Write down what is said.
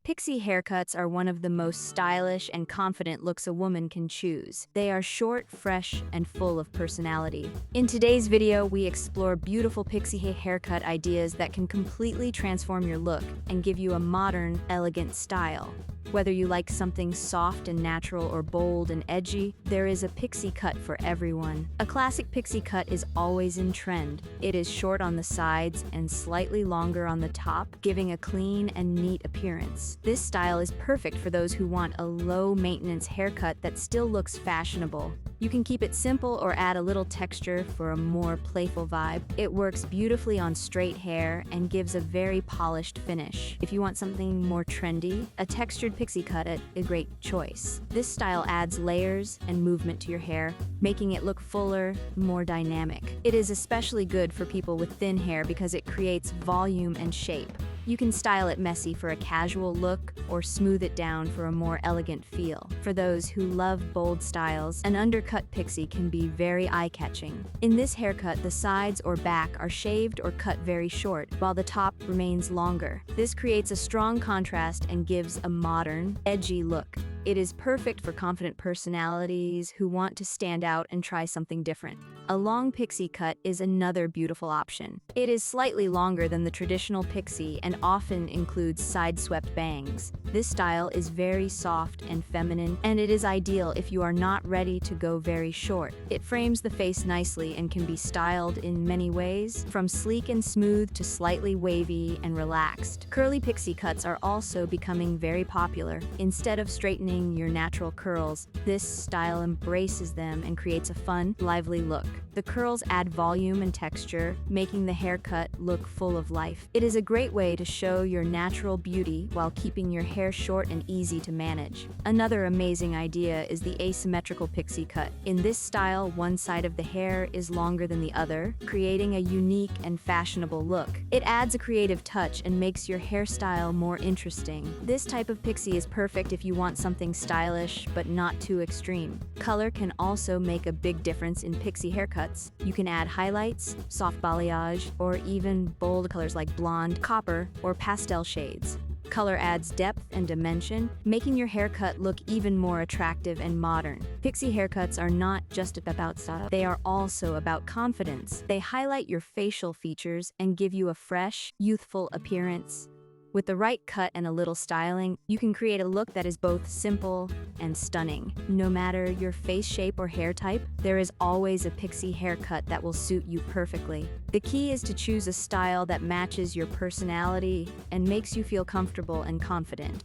Pixie haircuts are one of the most stylish and confident looks a woman can choose. They are short, fresh, and full of personality. In today's video, we explore beautiful pixie haircut ideas that can completely transform your look and give you a modern, elegant style. Whether you like something soft and natural or bold and edgy, there is a pixie cut for everyone. A classic pixie cut is always in trend. It is short on the sides and slightly longer on the top, giving a clean and neat appearance. This style is perfect for those who want a low-maintenance haircut that still looks fashionable. You can keep it simple or add a little texture for a more playful vibe. It works beautifully on straight hair and gives a very polished finish. If you want something more trendy, a textured pixie cut is a great choice. This style adds layers and movement to your hair, making it look fuller, more dynamic. It is especially good for people with thin hair because it creates volume and shape. You can style it messy for a casual look or smooth it down for a more elegant feel. For those who love bold styles, an undercut pixie can be very eye-catching. In this haircut, the sides or back are shaved or cut very short, while the top remains longer. This creates a strong contrast and gives a modern, edgy look. It is perfect for confident personalities who want to stand out and try something different. A long pixie cut is another beautiful option. It is slightly longer than the traditional pixie and often includes side-swept bangs. This style is very soft and feminine, and it is ideal if you are not ready to go very short. It frames the face nicely and can be styled in many ways, from sleek and smooth to slightly wavy and relaxed. Curly pixie cuts are also becoming very popular. Instead of straightening your natural curls, this style embraces them and creates a fun, lively look. The curls add volume and texture, making the haircut look full of life. It is a great way to show your natural beauty while keeping your hair short and easy to manage. Another amazing idea is the asymmetrical pixie cut. In this style, one side of the hair is longer than the other, creating a unique and fashionable look. It adds a creative touch and makes your hairstyle more interesting. This type of pixie is perfect if you want something stylish but not too extreme. Color can also make a big difference in pixie haircuts. You can add highlights, soft balayage, or even bold colors like blonde, copper, or pastel shades. Color adds depth and dimension, making your haircut look even more attractive and modern. Pixie haircuts are not just about style, they are also about confidence. They highlight your facial features and give you a fresh, youthful appearance. With the right cut and a little styling, you can create a look that is both simple and stunning. No matter your face shape or hair type, there is always a pixie haircut that will suit you perfectly. The key is to choose a style that matches your personality and makes you feel comfortable and confident.